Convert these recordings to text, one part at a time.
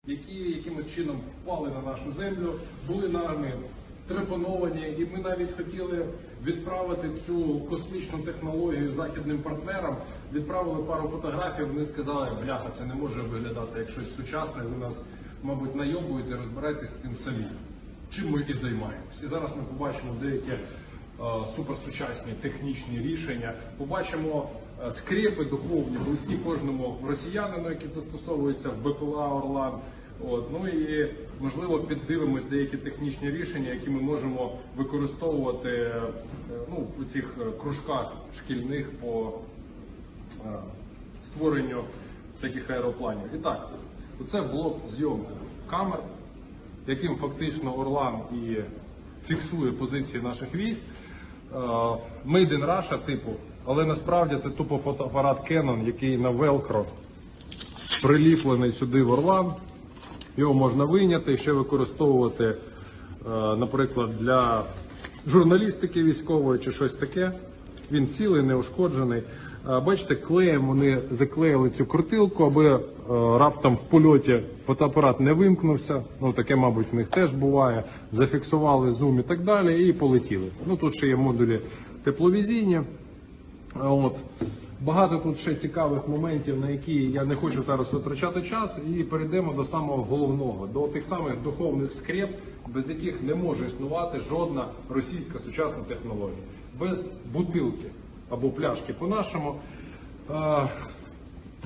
які якимось чином впали на нашу землю, були нами трепановані, і ми навіть хотіли відправити цю космічну технологію західним партнерам, відправили пару фотографій, вони сказали, бляха, це не може виглядати як щось сучасне, ви нас, мабуть, найобуєте, розбирайтесь з цим самі. Чим ми і займаємось. І зараз ми побачимо деякі суперсучасні технічні рішення, побачимо скрепи духовні, близькі кожному росіянину, які застосовуються в БПЛА «Орлан». Ну і, можливо, піддивимось деякі технічні рішення, які ми можемо використовувати в цих кружках шкільних по створенню всяких аеропланів. І так, оце блок зйомки камер, яким фактично «Орлан» і фіксує позиції наших військ. Made in Russia типу, але насправді це тупо фотоапарат Canon, який на велкро приліплений сюди в «Орлан». Його можна вийняти і ще використовувати, наприклад, для журналістики військової чи щось таке. Він цілий, неушкоджений. Бачите, клеєм вони заклеїли цю крутилку, аби раптом в польоті фотоапарат не вимкнувся. Таке, мабуть, в них теж буває. Зафіксували зум і так далі і полетіли. Тут ще є модулі тепловізійні. Багато тут ще цікавих моментів, на які я не хочу зараз витрачати час, і перейдемо до самого головного, до тих самих духовних скреп, без яких не може існувати жодна російська сучасна технологія. Без бутилки або пляшки по-нашому.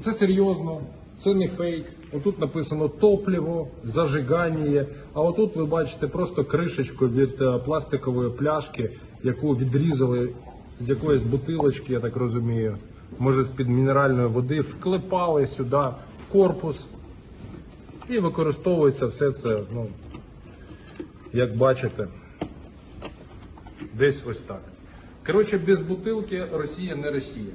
Це серйозно, це не фейк. Отут написано топливо, зажигання, а отут ви бачите просто кришечку від пластикової пляшки, яку відрізали з якоїсь бутилочки, я так розумію, може з-під мінеральної води, вклепали сюди в корпус і використовується все це, як бачите, десь ось так. Коротше, без бутилки Росія не Росія.